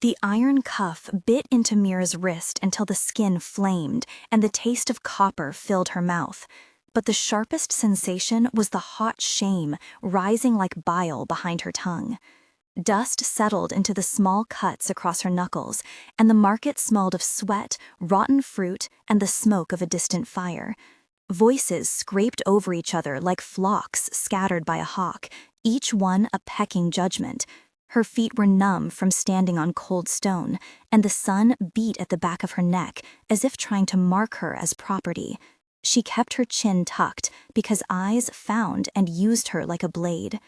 The iron cuff bit into Mira's wrist until the skin flamed and the taste of copper filled her mouth. But the sharpest sensation was the hot shame rising like bile behind her tongue. Dust settled into the small cuts across her knuckles, and the market smelled of sweat, rotten fruit, and the smoke of a distant fire. Voices scraped over each other like flocks scattered by a hawk, each one a pecking judgment. Her feet were numb from standing on cold stone, and the sun beat at the back of her neck as if trying to mark her as property. She kept her chin tucked because eyes found and used her like a blade.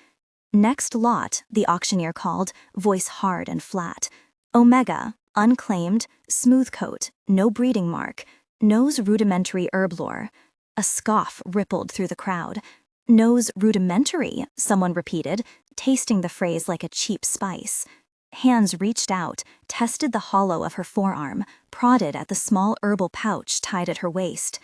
Next lot, the auctioneer called, voice hard and flat. Omega, unclaimed, smooth coat, no breeding mark, knows rudimentary herb lore. A scoff rippled through the crowd. Knows rudimentary, someone repeated, tasting the phrase like a cheap spice. Hands reached out, tested the hollow of her forearm, prodded at the small herbal pouch tied at her waist.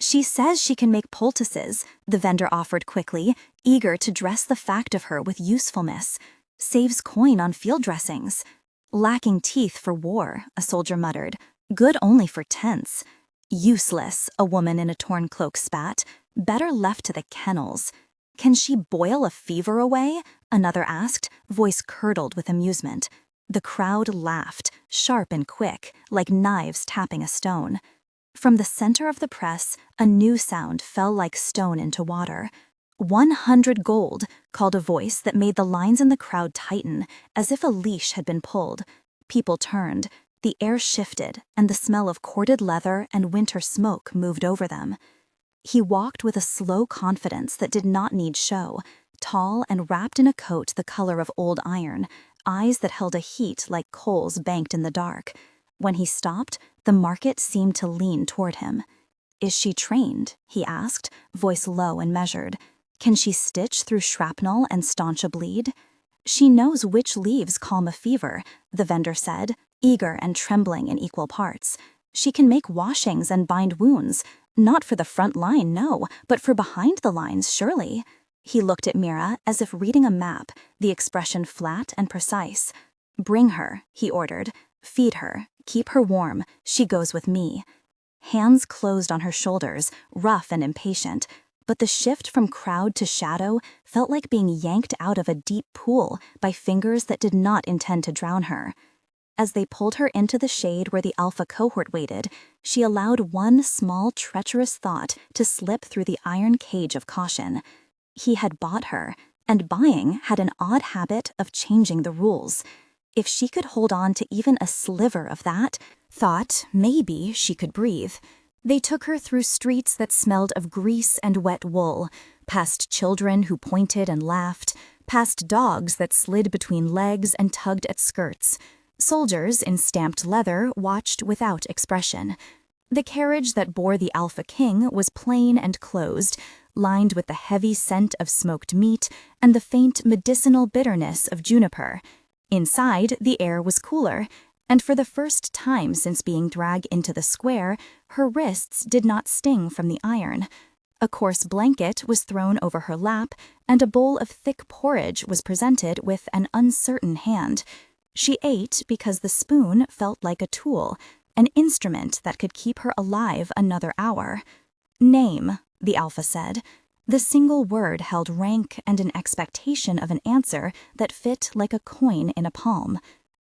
She says she can make poultices, the vendor offered quickly, eager to dress the fact of her with usefulness. Saves coin on field dressings. Lacking teeth for war, a soldier muttered. Good only for tents. Useless, a woman in a torn cloak spat. Better left to the kennels. Can she boil a fever away? Another asked, voice curdled with amusement. The crowd laughed, sharp and quick, like knives tapping a stone. From the center of the press, a new sound fell like stone into water. 100 gold, called a voice that made the lines in the crowd tighten, as if a leash had been pulled. People turned. The air shifted, and the smell of corded leather and winter smoke moved over them. He walked with a slow confidence that did not need show, tall and wrapped in a coat the color of old iron, eyes that held a heat like coals banked in the dark. When he stopped, the market seemed to lean toward him. Is she trained? He asked, voice low and measured. Can she stitch through shrapnel and staunch a bleed? She knows which leaves calm a fever, the vendor said, eager and trembling in equal parts. She can make washings and bind wounds. Not for the front line, no, but for behind the lines, surely. He looked at Mira as if reading a map, the expression flat and precise. Bring her, he ordered. Feed her, keep her warm, she goes with me. Hands closed on her shoulders, rough and impatient, but the shift from crowd to shadow felt like being yanked out of a deep pool by fingers that did not intend to drown her. As they pulled her into the shade where the alpha cohort waited, she allowed one small, treacherous thought to slip through the iron cage of caution. He had bought her, and buying had an odd habit of changing the rules. If she could hold on to even a sliver of that thought, maybe she could breathe. They took her through streets that smelled of grease and wet wool, past children who pointed and laughed, past dogs that slid between legs and tugged at skirts. Soldiers in stamped leather watched without expression. The carriage that bore the Alpha King was plain and closed, lined with the heavy scent of smoked meat and the faint medicinal bitterness of juniper. Inside, the air was cooler, and for the first time since being dragged into the square, her wrists did not sting from the iron. A coarse blanket was thrown over her lap, and a bowl of thick porridge was presented with an uncertain hand. She ate because the spoon felt like a tool, an instrument that could keep her alive another hour. Name, the Alpha said. The single word held rank and an expectation of an answer that fit like a coin in a palm.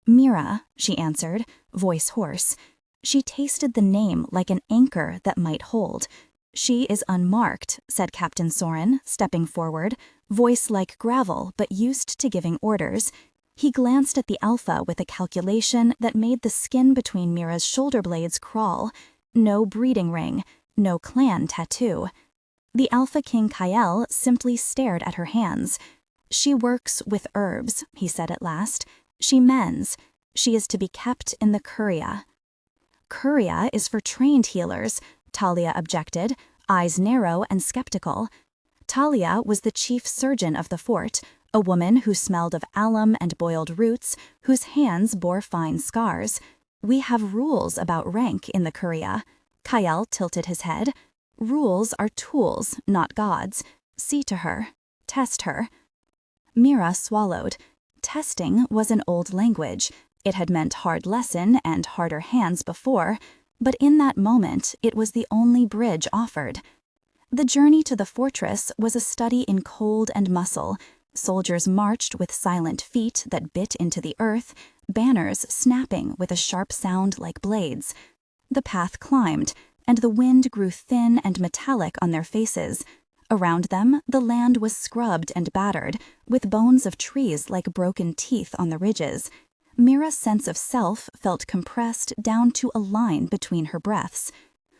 Mira, she answered, voice hoarse. She tasted the name like an anchor that might hold. She is unmarked, said Captain Soren, stepping forward, voice like gravel but used to giving orders. He glanced at the Alpha with a calculation that made the skin between Mira's shoulder blades crawl. No breeding ring, no clan tattoo. The Alpha King Kyle simply stared at her hands. She works with herbs, he said at last. She mends. She is to be kept in the curia. Curia is for trained healers, Talia objected, eyes narrow and skeptical. Talia was the chief surgeon of the fort, a woman who smelled of alum and boiled roots, whose hands bore fine scars. We have rules about rank in the curia. Kyle tilted his head. Rules are tools, not gods. See to her. Test her. Mira swallowed. Testing was an old language. It had meant hard lesson and harder hands before, but in that moment it was the only bridge offered. The journey to the fortress was a study in cold and muscle. Soldiers marched with silent feet that bit into the earth, banners snapping with a sharp sound like blades. The path climbed, and the wind grew thin and metallic on their faces. Around them, the land was scrubbed and battered, with bones of trees like broken teeth on the ridges. Mira's sense of self felt compressed down to a line between her breaths.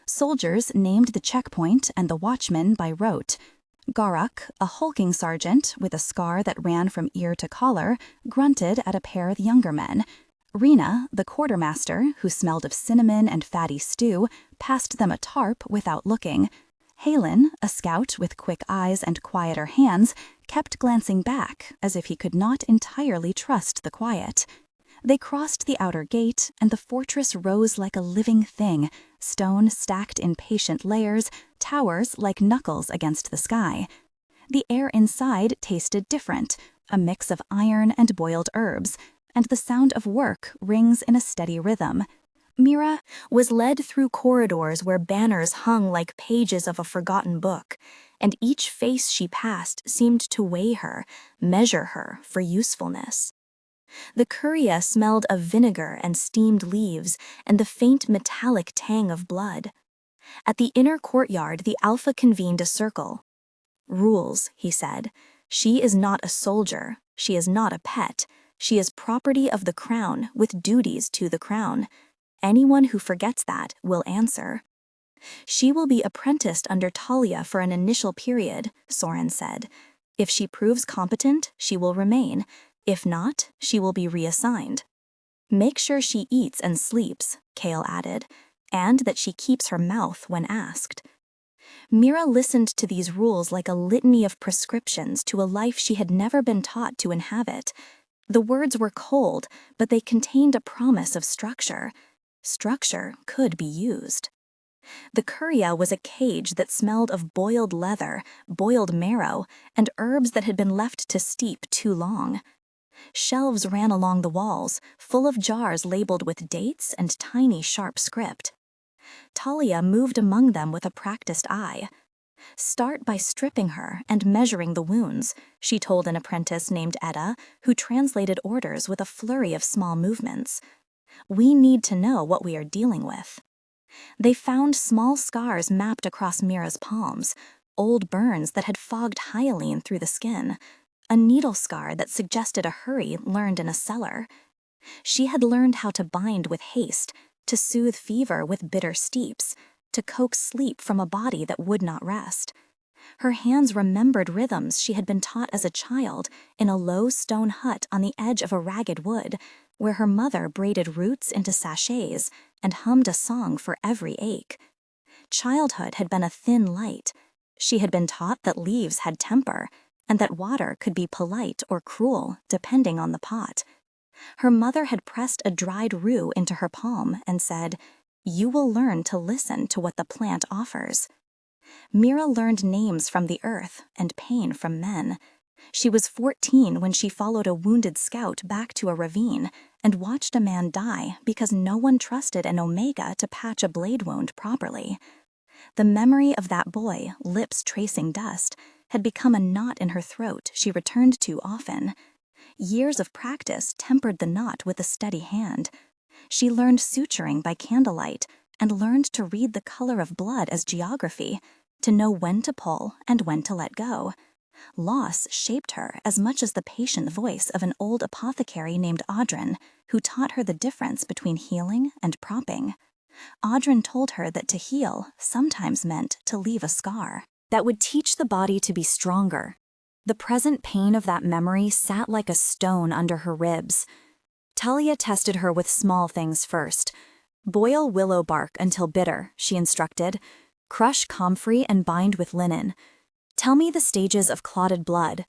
Soldiers named the checkpoint and the watchman by rote. Garak, a hulking sergeant with a scar that ran from ear to collar, grunted at a pair of younger men. Rena, the quartermaster, who smelled of cinnamon and fatty stew, passed them a tarp without looking. Halen, a scout with quick eyes and quieter hands, kept glancing back as if he could not entirely trust the quiet. They crossed the outer gate, and the fortress rose like a living thing, stone stacked in patient layers, towers like knuckles against the sky. The air inside tasted different, a mix of iron and boiled herbs, and the sound of work rings in a steady rhythm. Mira was led through corridors where banners hung like pages of a forgotten book, and each face she passed seemed to weigh her, measure her for usefulness. The curia smelled of vinegar and steamed leaves and the faint metallic tang of blood. At the inner courtyard, the Alpha convened a circle. "Rules," he said. "She is not a soldier. She is not a pet. She is property of the crown with duties to the crown. Anyone who forgets that will answer." "She will be apprenticed under Talia for an initial period," Soren said. "If she proves competent, she will remain. If not, she will be reassigned." "Make sure she eats and sleeps," Kale added, "and that she keeps her mouth when asked." Mira listened to these rules like a litany of prescriptions to a life she had never been taught to inhabit. The words were cold, but they contained a promise of structure. Structure could be used. The curia was a cage that smelled of boiled leather, boiled marrow, and herbs that had been left to steep too long. Shelves ran along the walls, full of jars labeled with dates and tiny sharp script. Talia moved among them with a practiced eye. "Start by stripping her and measuring the wounds," she told an apprentice named Etta, who translated orders with a flurry of small movements. "We need to know what we are dealing with." They found small scars mapped across Mira's palms, old burns that had fogged hyaline through the skin, a needle scar that suggested a hurry learned in a cellar. She had learned how to bind with haste, to soothe fever with bitter steeps, to coax sleep from a body that would not rest. Her hands remembered rhythms she had been taught as a child in a low stone hut on the edge of a ragged wood, where her mother braided roots into sachets and hummed a song for every ache. Childhood had been a thin light. She had been taught that leaves had temper, and that water could be polite or cruel depending on the pot. Her mother had pressed a dried rue into her palm and said, "You will learn to listen to what the plant offers." Mira learned names from the earth and pain from men. She was 14 when she followed a wounded scout back to a ravine and watched a man die because no one trusted an Omega to patch a blade wound properly. The memory of that boy, lips tracing dust, had become a knot in her throat she returned to often. Years of practice tempered the knot with a steady hand. She learned suturing by candlelight and learned to read the color of blood as geography, to know when to pull and when to let go. Loss shaped her as much as the patient voice of an old apothecary named Audrin, who taught her the difference between healing and propping. Audrin told her that to heal sometimes meant to leave a scar that would teach the body to be stronger. The present pain of that memory sat like a stone under her ribs. Talia tested her with small things first. "Boil willow bark until bitter," she instructed. "Crush comfrey and bind with linen. Tell me the stages of clotted blood."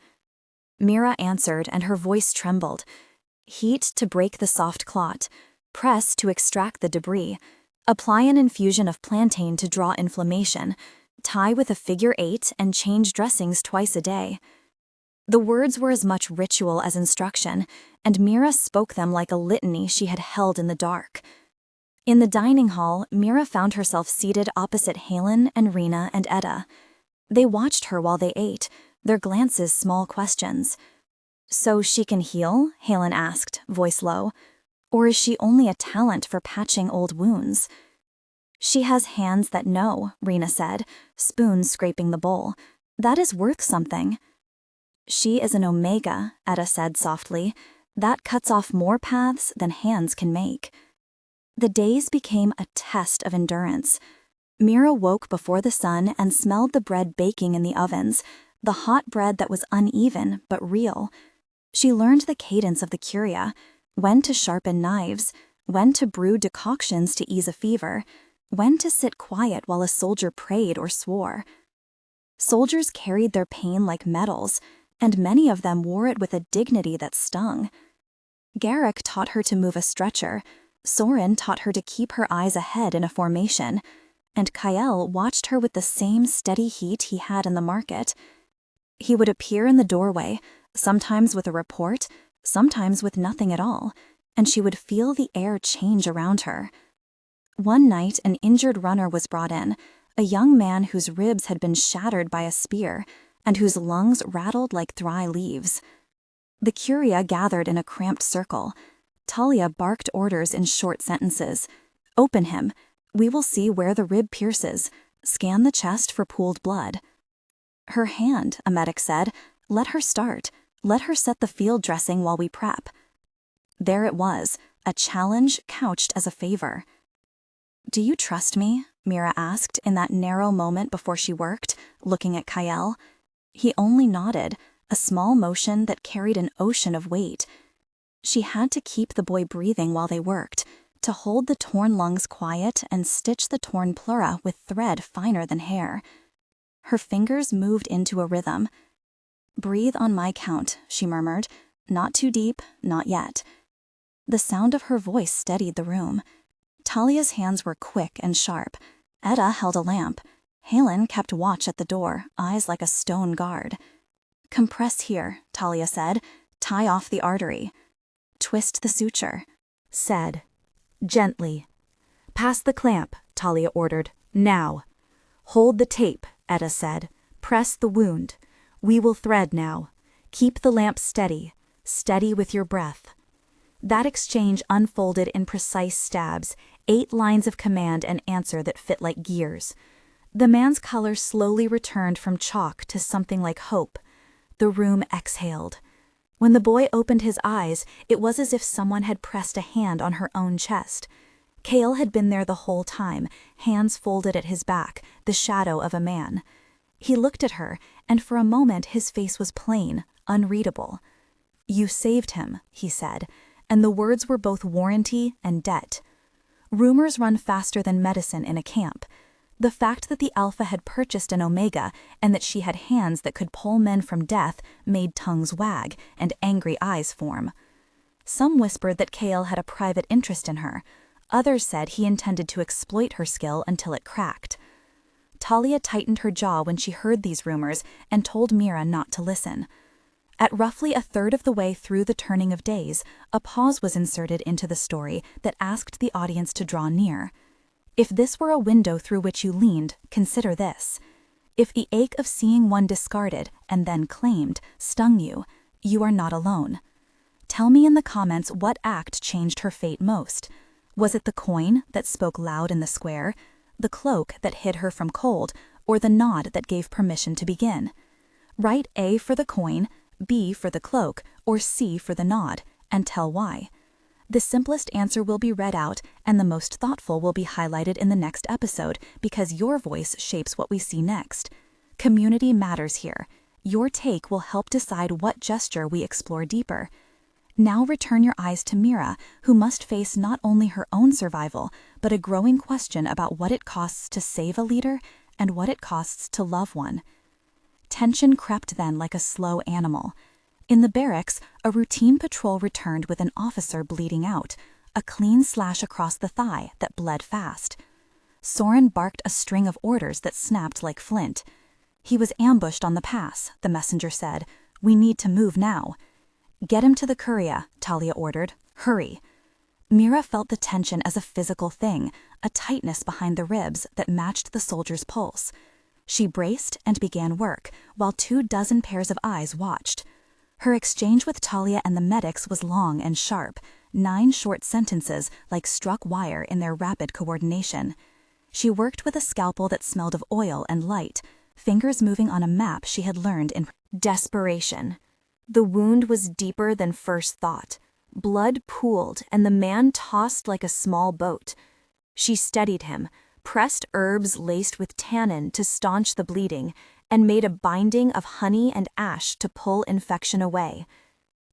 Mira answered, and her voice trembled. "Heat to break the soft clot. Press to extract the debris. Apply an infusion of plantain to draw inflammation. Tie with a figure 8 and change dressings twice a day." The words were as much ritual as instruction, and Mira spoke them like a litany she had held in the dark. In the dining hall, Mira found herself seated opposite Halen and Rena and Etta. They watched her while they ate, their glances small questions. "So she can heal?" Halen asked, voice low. "Or is she only a talent for patching old wounds?" "She has hands that know," Rena said, spoon scraping the bowl. "That is worth something." "She is an omega," Etta said softly. "That cuts off more paths than hands can make." The days became a test of endurance. Mira woke before the sun and smelled the bread baking in the ovens, the hot bread that was uneven but real. She learned the cadence of the curia, when to sharpen knives, when to brew decoctions to ease a fever, when to sit quiet while a soldier prayed or swore. Soldiers carried their pain like medals, and many of them wore it with a dignity that stung. Garrick taught her to move a stretcher, Soren taught her to keep her eyes ahead in a formation, and Kyle watched her with the same steady heat he had in the market. He would appear in the doorway, sometimes with a report, sometimes with nothing at all, and she would feel the air change around her. One night, an injured runner was brought in, a young man whose ribs had been shattered by a spear and whose lungs rattled like dry leaves. The curia gathered in a cramped circle. Talia barked orders in short sentences. "Open him. We will see where the rib pierces. Scan the chest for pooled blood." "Her hand," a medic said. "Let her start. Let her set the field dressing while we prep." There it was, a challenge couched as a favor. "Do you trust me?" Mira asked in that narrow moment before she worked, looking at Kyle. He only nodded, a small motion that carried an ocean of weight. She had to keep the boy breathing while they worked, to hold the torn lungs quiet and stitch the torn pleura with thread finer than hair. Her fingers moved into a rhythm. "Breathe on my count," she murmured. "Not too deep, not yet." The sound of her voice steadied the room. Talia's hands were quick and sharp. Etta held a lamp. Halen kept watch at the door, eyes like a stone guard. "Compress here," Talia said. "Tie off the artery." "Twist the suture," said. "Gently." "Pass the clamp," Talia ordered. "Now." "Hold the tape," Etta said. "Press the wound. We will thread now. Keep the lamp steady. Steady with your breath." That exchange unfolded in precise stabs, 8 lines of command and answer that fit like gears. The man's color slowly returned from chalk to something like hope. The room exhaled. When the boy opened his eyes, it was as if someone had pressed a hand on her own chest. Cale had been there the whole time, hands folded at his back, the shadow of a man. He looked at her, and for a moment his face was plain, unreadable. "You saved him," he said, and the words were both warranty and debt. Rumors run faster than medicine in a camp. The fact that the Alpha had purchased an Omega and that she had hands that could pull men from death made tongues wag and angry eyes form. Some whispered that Cale had a private interest in her. Others said he intended to exploit her skill until it cracked. Talia tightened her jaw when she heard these rumors and told Mira not to listen. At roughly a third of the way through the turning of days, a pause was inserted into the story that asked the audience to draw near. If this were a window through which you leaned, consider this. If the ache of seeing one discarded and then claimed stung you, you are not alone. Tell me in the comments what act changed her fate most. Was it the coin that spoke loud in the square, the cloak that hid her from cold, or the nod that gave permission to begin? Write A for the coin, B for the cloak, or C for the nod, and tell why. The simplest answer will be read out, and the most thoughtful will be highlighted in the next episode because your voice shapes what we see next. Community matters here. Your take will help decide what gesture we explore deeper. Now return your eyes to Mira, who must face not only her own survival, but a growing question about what it costs to save a leader and what it costs to love one. Tension crept then like a slow animal. In the barracks, a routine patrol returned with an officer bleeding out, a clean slash across the thigh that bled fast. Soren barked a string of orders that snapped like flint. He was ambushed on the pass, the messenger said. We need to move now. Get him to the curia, Talia ordered. Hurry. Mira felt the tension as a physical thing, a tightness behind the ribs that matched the soldier's pulse. She braced and began work, while 24 pairs of eyes watched. Her exchange with Talia and the medics was long and sharp, 9 short sentences like struck wire in their rapid coordination. She worked with a scalpel that smelled of oil and light, fingers moving on a map she had learned in desperation. The wound was deeper than first thought. Blood pooled, and the man tossed like a small boat. She steadied him, pressed herbs laced with tannin to staunch the bleeding, and made a binding of honey and ash to pull infection away.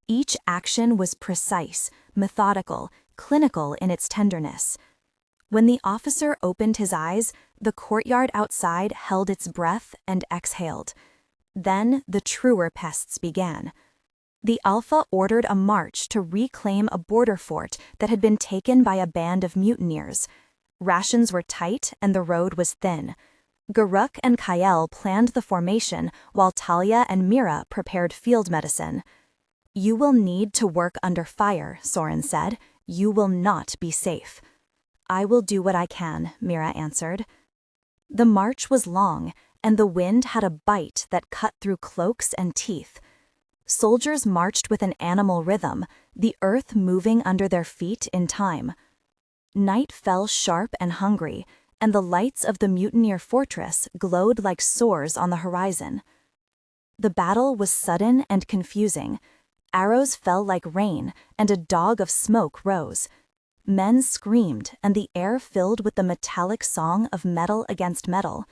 Each action was precise, methodical, clinical in its tenderness. When the officer opened his eyes, the courtyard outside held its breath and exhaled. Then the truer pests began. The Alpha ordered a march to reclaim a border fort that had been taken by a band of mutineers. Rations were tight and the road was thin. Garuk and Kyle planned the formation while Talia and Mira prepared field medicine. "You will need to work under fire," Soren said. "You will not be safe." "I will do what I can," Mira answered. The march was long, and the wind had a bite that cut through cloaks and teeth. Soldiers marched with an animal rhythm, the earth moving under their feet in time. Night fell sharp and hungry, and the lights of the mutineer fortress glowed like sores on the horizon. The battle was sudden and confusing. Arrows fell like rain, and a dog of smoke rose. Men screamed, and the air filled with the metallic song of metal against metal.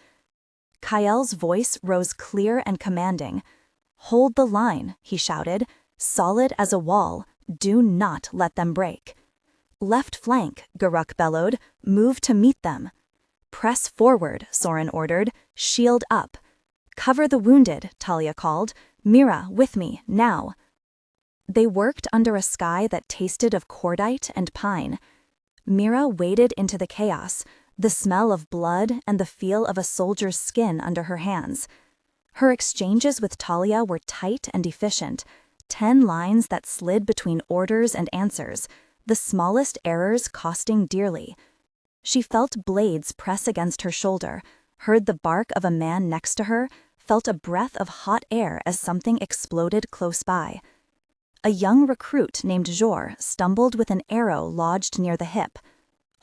Kyle's voice rose clear and commanding. "Hold the line," he shouted, "solid as a wall. Do not let them break." "Left flank," Garuk bellowed, "move to meet them." "Press forward," Soren ordered, "shield up." "Cover the wounded," Talia called. "Mira, with me, now." They worked under a sky that tasted of cordite and pine. Mira waded into the chaos, the smell of blood and the feel of a soldier's skin under her hands. Her exchanges with Talia were tight and efficient, 10 lines that slid between orders and answers, the smallest errors costing dearly. She felt blades press against her shoulder, heard the bark of a man next to her, felt a breath of hot air as something exploded close by. A young recruit named Jor stumbled with an arrow lodged near the hip.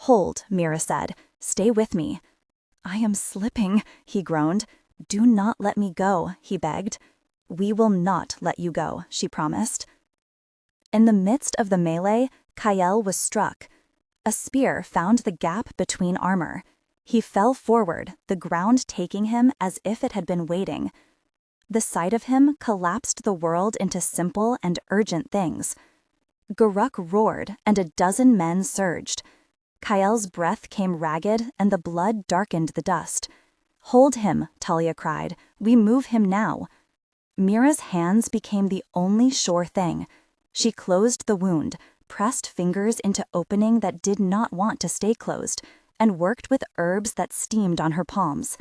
"Hold," Mira said. "Stay with me." "I am slipping," he groaned. "Do not let me go," he begged. "We will not let you go," she promised. In the midst of the melee, Kyle was struck. A spear found the gap between armor. He fell forward, the ground taking him as if it had been waiting. The sight of him collapsed the world into simple and urgent things. Garuk roared, and a dozen men surged. Kyle's breath came ragged, and the blood darkened the dust. "Hold him," Talia cried. "We move him now." Mira's hands became the only sure thing. She closed the wound, pressed fingers into opening that did not want to stay closed, and worked with herbs that steamed on her palms.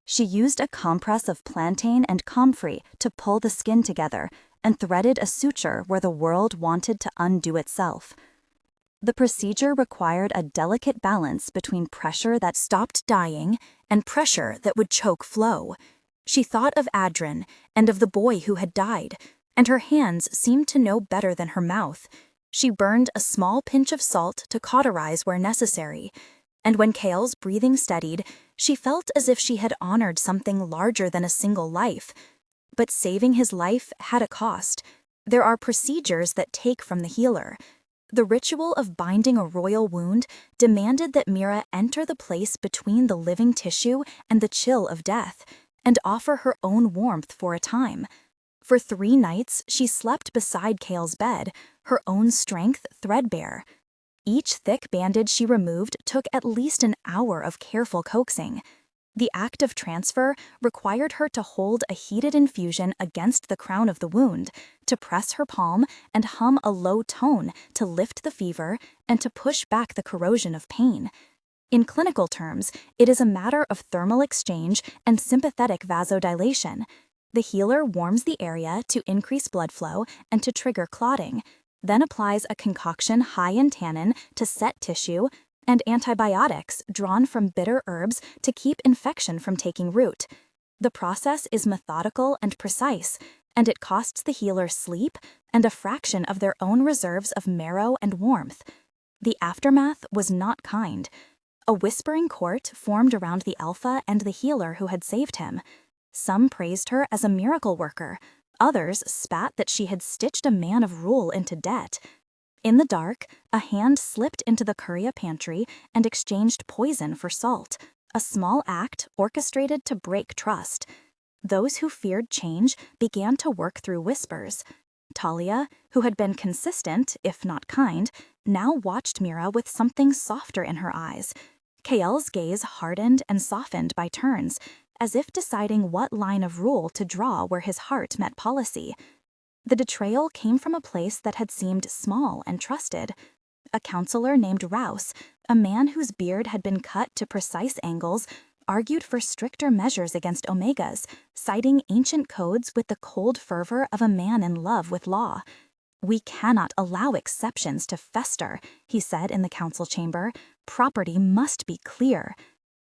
She used a compress of plantain and comfrey to pull the skin together, and threaded a suture where the world wanted to undo itself. The procedure required a delicate balance between pressure that stopped dying and pressure that would choke flow. She thought of Adrin and of the boy who had died, and her hands seemed to know better than her mouth. She burned a small pinch of salt to cauterize where necessary, and when Kale's breathing steadied, she felt as if she had honored something larger than a single life. But saving his life had a cost. There are procedures that take from the healer. The ritual of binding a royal wound demanded that Mira enter the place between the living tissue and the chill of death, and offer her own warmth for a time. For 3 nights, she slept beside Kale's bed, her own strength threadbare. Each thick bandage she removed took at least an hour of careful coaxing. The act of transfer required her to hold a heated infusion against the crown of the wound, to press her palm and hum a low tone to lift the fever and to push back the corrosion of pain. In clinical terms, it is a matter of thermal exchange and sympathetic vasodilation. The healer warms the area to increase blood flow and to trigger clotting, then applies a concoction high in tannin to set tissue, and antibiotics drawn from bitter herbs to keep infection from taking root. The process is methodical and precise, and it costs the healer sleep and a fraction of their own reserves of marrow and warmth. The aftermath was not kind. A whispering court formed around the alpha and the healer who had saved him. Some praised her as a miracle worker. Others spat that she had stitched a man of rule into debt. In the dark, a hand slipped into the Curia pantry and exchanged poison for salt, a small act orchestrated to break trust. Those who feared change began to work through whispers. Talia, who had been consistent, if not kind, now watched Mira with something softer in her eyes. Kael's gaze hardened and softened by turns, as if deciding what line of rule to draw where his heart met policy. The betrayal came from a place that had seemed small and trusted. A counselor named Rouse, a man whose beard had been cut to precise angles, argued for stricter measures against omegas, citing ancient codes with the cold fervor of a man in love with law. "We cannot allow exceptions to fester," he said in the council chamber. "Property must be clear."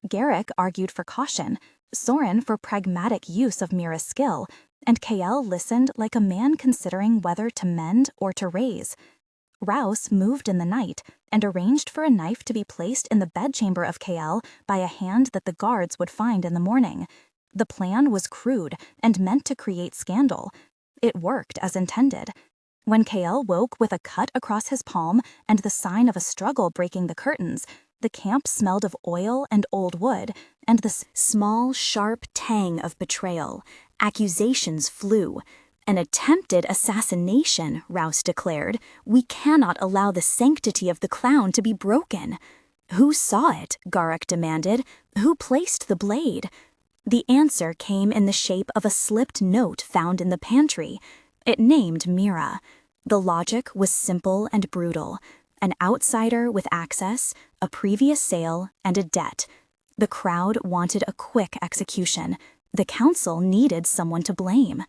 Garrick argued for caution, Soren for pragmatic use of Mira's skill, and Kael listened like a man considering whether to mend or to raise. Rouse moved in the night and arranged for a knife to be placed in the bedchamber of Kael by a hand that the guards would find in the morning. The plan was crude and meant to create scandal. It worked as intended. When Kael woke with a cut across his palm and the sign of a struggle breaking the curtains, the camp smelled of oil and old wood, and the small, sharp tang of betrayal. Accusations flew. "An attempted assassination," Rouse declared. "We cannot allow the sanctity of the clown to be broken." "Who saw it?" Garrick demanded. "Who placed the blade?" The answer came in the shape of a slipped note found in the pantry. It named Mira. The logic was simple and brutal. An outsider with access, a previous sale, and a debt. The crowd wanted a quick execution. The council needed someone to blame.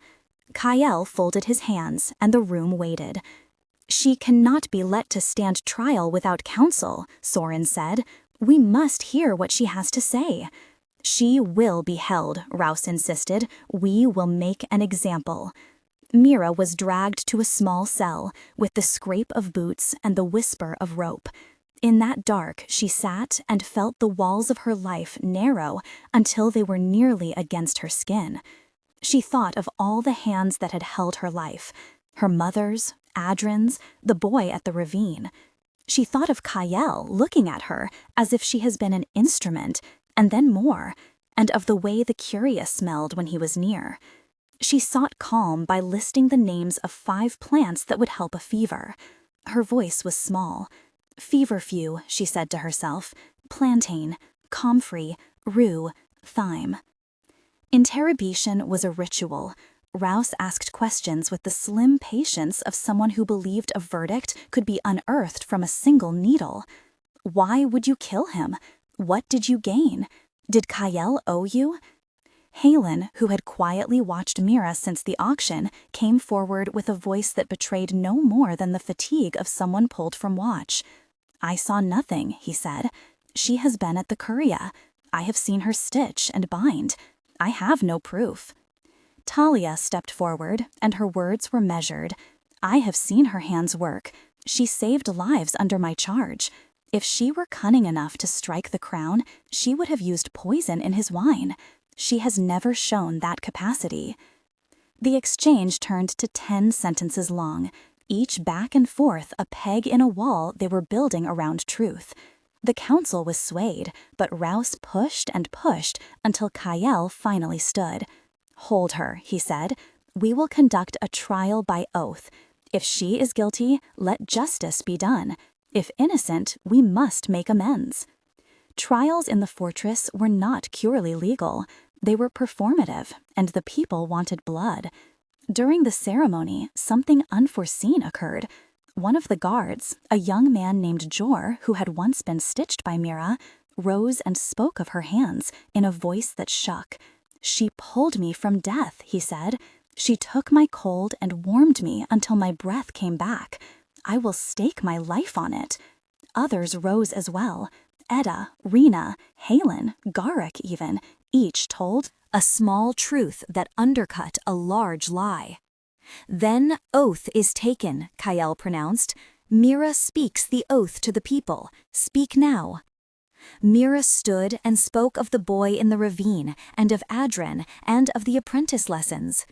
Kael folded his hands, and the room waited. "She cannot be let to stand trial without counsel," Soren said. "We must hear what she has to say." "She will be held," Rouse insisted. "We will make an example." Mira was dragged to a small cell, with the scrape of boots and the whisper of rope. In that dark, she sat and felt the walls of her life narrow until they were nearly against her skin. She thought of all the hands that had held her life, her mother's, Adrin's, the boy at the ravine. She thought of Kael looking at her as if she has been an instrument, and then more, and of the way the Curia smelled when he was near. She sought calm by listing the names of 5 plants that would help a fever. Her voice was small. "Feverfew," she said to herself. "Plantain, comfrey, rue, thyme." Interrogation was a ritual. Rouse asked questions with the slim patience of someone who believed a verdict could be unearthed from a single needle. "Why would you kill him? What did you gain? Did Kael owe you?" Halen, who had quietly watched Mira since the auction, came forward with a voice that betrayed no more than the fatigue of someone pulled from watch. "I saw nothing," he said. "She has been at the Curia. I have seen her stitch and bind. I have no proof." Talia stepped forward, and her words were measured. "I have seen her hands work. She saved lives under my charge. If she were cunning enough to strike the crown, she would have used poison in his wine. She has never shown that capacity." The exchange turned to 10 sentences long, each back and forth a peg in a wall they were building around truth. The council was swayed, but Rouse pushed and pushed until Kael finally stood. "Hold her," he said. "We will conduct a trial by oath. If she is guilty, let justice be done. If innocent, we must make amends." Trials in the fortress were not purely legal. They were performative, and the people wanted blood. During the ceremony, something unforeseen occurred. One of the guards, a young man named Jor, who had once been stitched by Mira, rose and spoke of her hands in a voice that shook. "She pulled me from death," he said. "She took my cold and warmed me until my breath came back. I will stake my life on it." Others rose as well. Edda, Rena, Halen, Garak even, each told a small truth that undercut a large lie. "Then oath is taken," Kael pronounced. "Mira speaks the oath to the people. Speak now." Mira stood and spoke of the boy in the ravine, and of Adren, and of the apprentice lessons.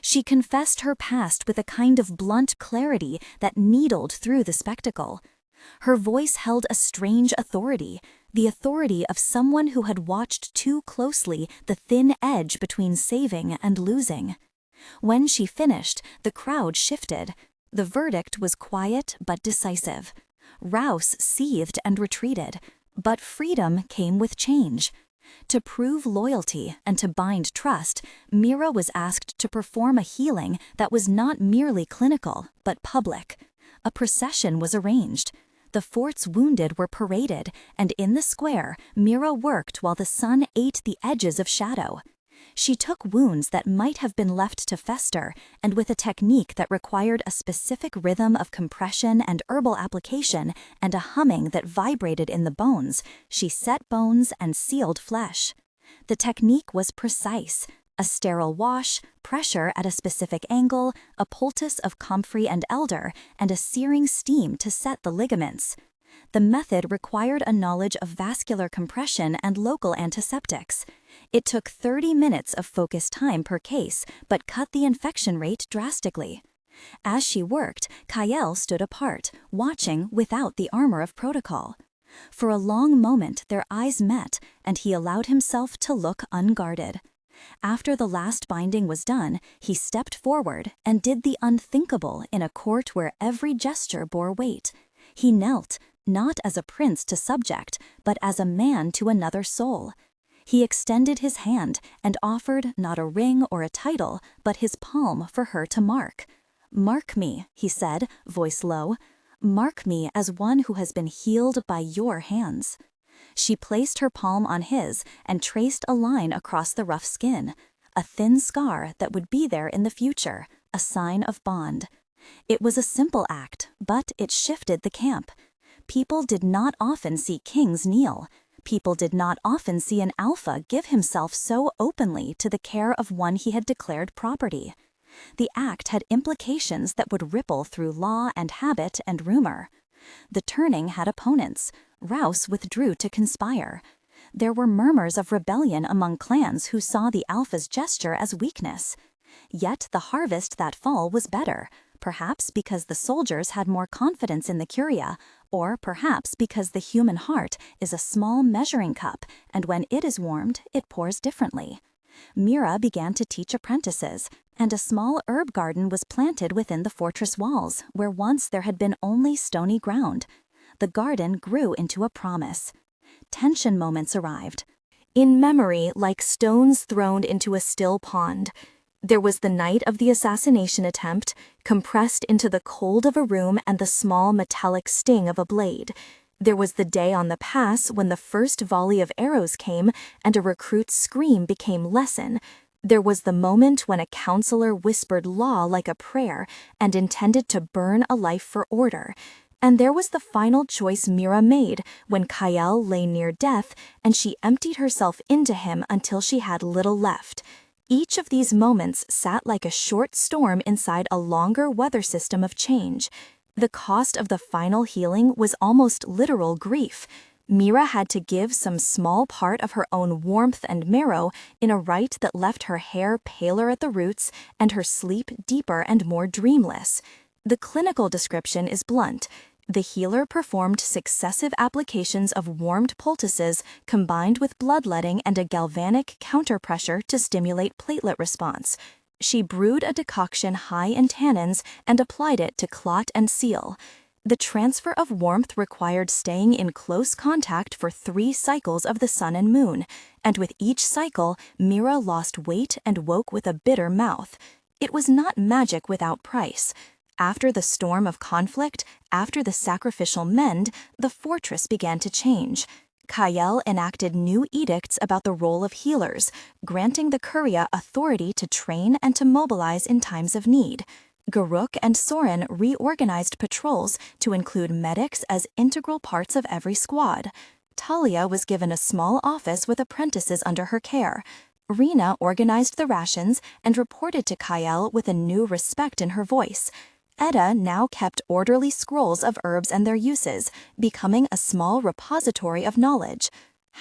She confessed her past with a kind of blunt clarity that needled through the spectacle. Her voice held a strange authority, the authority of someone who had watched too closely the thin edge between saving and losing. When she finished, the crowd shifted. The verdict was quiet but decisive. Rouse seethed and retreated, but freedom came with change. To prove loyalty and to bind trust, Mira was asked to perform a healing that was not merely clinical, but public. A procession was arranged. The fort's wounded were paraded, and in the square, Mira worked while the sun ate the edges of shadow. She took wounds that might have been left to fester, and with a technique that required a specific rhythm of compression and herbal application and a humming that vibrated in the bones, she set bones and sealed flesh. The technique was precise: a sterile wash, pressure at a specific angle, a poultice of comfrey and elder, and a searing steam to set the ligaments. The method required a knowledge of vascular compression and local antiseptics. It took 30 minutes of focused time per case, but cut the infection rate drastically. As she worked, Kael stood apart, watching without the armor of protocol. For a long moment their eyes met, and he allowed himself to look unguarded. After the last binding was done, he stepped forward and did the unthinkable in a court where every gesture bore weight. He knelt, not as a prince to subject, but as a man to another soul. He extended his hand and offered not a ring or a title, but his palm for her to mark. "Mark me," he said, voice low. "Mark me as one who has been healed by your hands." She placed her palm on his and traced a line across the rough skin, a thin scar that would be there in the future, a sign of bond. It was a simple act, but it shifted the camp. People did not often see kings kneel. People did not often see an alpha give himself so openly to the care of one he had declared property. The act had implications that would ripple through law and habit and rumor. The turning had opponents. Rouse withdrew to conspire. There were murmurs of rebellion among clans who saw the alpha's gesture as weakness. Yet the harvest that fall was better, perhaps because the soldiers had more confidence in the curia, or perhaps because the human heart is a small measuring cup, and when it is warmed, it pours differently. Mira began to teach apprentices, and a small herb garden was planted within the fortress walls, where once there had been only stony ground. The garden grew into a promise. Tension moments arrived. In memory, like stones thrown into a still pond. There was the night of the assassination attempt, compressed into the cold of a room and the small metallic sting of a blade. There was the day on the pass when the first volley of arrows came and a recruit's scream became lesson. There was the moment when a counselor whispered law like a prayer and intended to burn a life for order. And there was the final choice Mira made when Kael lay near death and she emptied herself into him until she had little left. Each of these moments sat like a short storm inside a longer weather system of change. The cost of the final healing was almost literal grief. Mira had to give some small part of her own warmth and marrow in a rite that left her hair paler at the roots and her sleep deeper and more dreamless. The clinical description is blunt. The healer performed successive applications of warmed poultices combined with bloodletting and a galvanic counterpressure to stimulate platelet response. She brewed a decoction high in tannins and applied it to clot and seal. The transfer of warmth required staying in close contact for 3 cycles of the sun and moon, and with each cycle, Mira lost weight and woke with a bitter mouth. It was not magic without price. After the storm of conflict, after the sacrificial mend, the fortress began to change. Kayel enacted new edicts about the role of healers, granting the Curia authority to train and to mobilize in times of need. Garuk and Soren reorganized patrols to include medics as integral parts of every squad. Talia was given a small office with apprentices under her care. Rena organized the rations and reported to Kayel with a new respect in her voice. Edda now kept orderly scrolls of herbs and their uses, becoming a small repository of knowledge.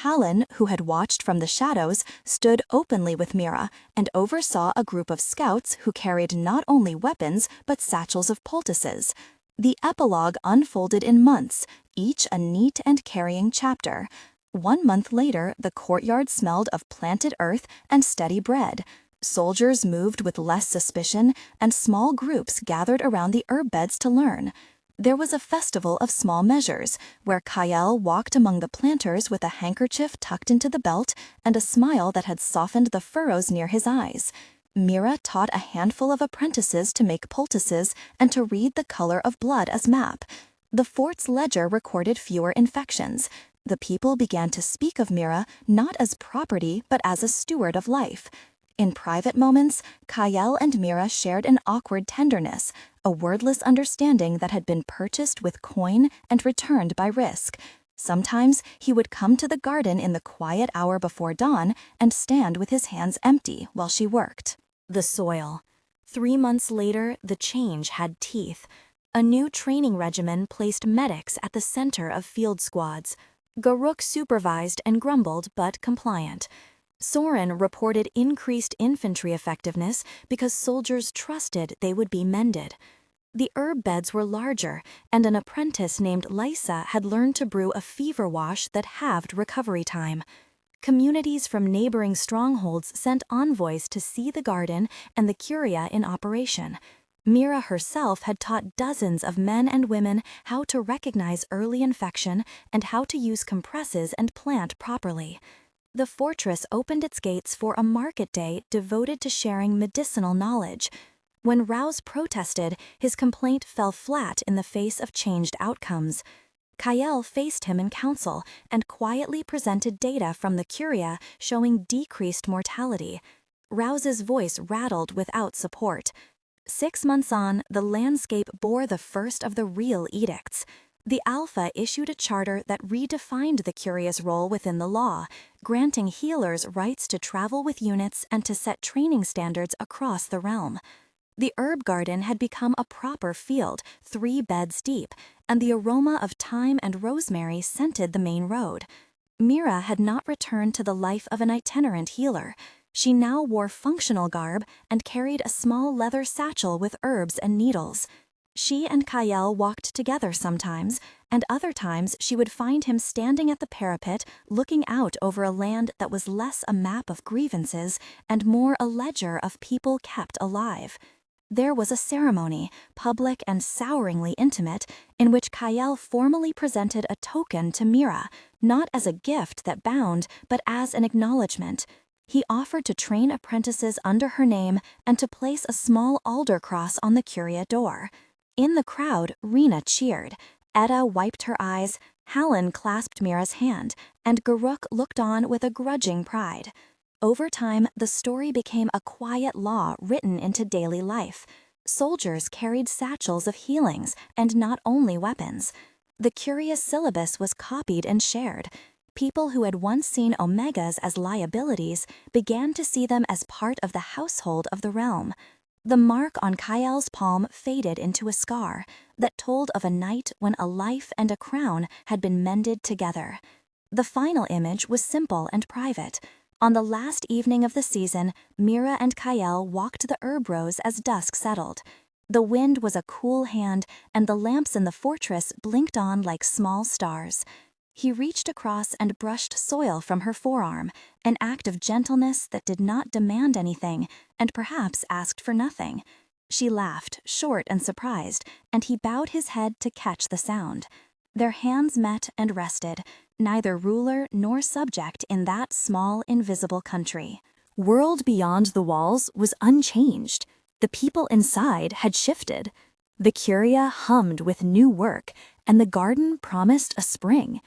Hallen, who had watched from the shadows, stood openly with Mira and oversaw a group of scouts who carried not only weapons but satchels of poultices. The epilogue unfolded in months, each a neat and carrying chapter. 1 month later, the courtyard smelled of planted earth and steady bread. Soldiers moved with less suspicion, and small groups gathered around the herb beds to learn. There was a festival of small measures, where Kayel walked among the planters with a handkerchief tucked into the belt and a smile that had softened the furrows near his eyes. Mira taught a handful of apprentices to make poultices and to read the color of blood as map. The fort's ledger recorded fewer infections. The people began to speak of Mira not as property but as a steward of life. In private moments, Kayel and Mira shared an awkward tenderness, a wordless understanding that had been purchased with coin and returned by risk. Sometimes he would come to the garden in the quiet hour before dawn and stand with his hands empty while she worked. The soil. 3 months later, the change had teeth. A new training regimen placed medics at the center of field squads. Garuk supervised and grumbled but compliant. Soren reported increased infantry effectiveness because soldiers trusted they would be mended. The herb beds were larger, and an apprentice named Lysa had learned to brew a fever wash that halved recovery time. Communities from neighboring strongholds sent envoys to see the garden and the Curia in operation. Mira herself had taught dozens of men and women how to recognize early infection and how to use compresses and plant properly. The fortress opened its gates for a market day devoted to sharing medicinal knowledge. When Rouse protested, his complaint fell flat in the face of changed outcomes. Kayel faced him in council and quietly presented data from the Curia showing decreased mortality. Rouse's voice rattled without support. 6 months on, the landscape bore the first of the real edicts. The Alpha issued a charter that redefined the Curia's role within the law, granting healers rights to travel with units and to set training standards across the realm. The herb garden had become a proper field, 3 beds deep, and the aroma of thyme and rosemary scented the main road. Mira had not returned to the life of an itinerant healer. She now wore functional garb and carried a small leather satchel with herbs and needles. She and Kayel walked together sometimes, and other times she would find him standing at the parapet looking out over a land that was less a map of grievances and more a ledger of people kept alive. There was a ceremony, public and souringly intimate, in which Kayel formally presented a token to Mira, not as a gift that bound, but as an acknowledgement. He offered to train apprentices under her name and to place a small alder cross on the Curia door. In the crowd, Rena cheered. Edda wiped her eyes, Hallen clasped Mira's hand, and Garuk looked on with a grudging pride. Over time, the story became a quiet law written into daily life. Soldiers carried satchels of healings, and not only weapons. The Curious syllabus was copied and shared. People who had once seen omegas as liabilities began to see them as part of the household of the realm. The mark on Kayel's palm faded into a scar that told of a night when a life and a crown had been mended together. The final image was simple and private. On the last evening of the season, Mira and Kayel walked the herb rows as dusk settled. The wind was a cool hand, and the lamps in the fortress blinked on like small stars. He reached across and brushed soil from her forearm, an act of gentleness that did not demand anything, and perhaps asked for nothing. She laughed, short and surprised, and he bowed his head to catch the sound. Their hands met and rested, neither ruler nor subject in that small, invisible country. World beyond the walls was unchanged. The people inside had shifted. The Curia hummed with new work, and the garden promised a spring.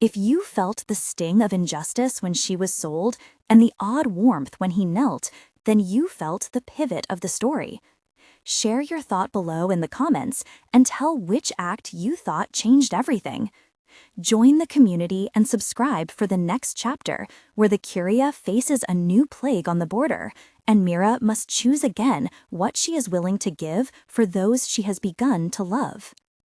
If you felt the sting of injustice when she was sold and the odd warmth when he knelt, then you felt the pivot of the story. Share your thought below in the comments and tell which act you thought changed everything. Join the community and subscribe for the next chapter, where the Curia faces a new plague on the border, and Mira must choose again what she is willing to give for those she has begun to love.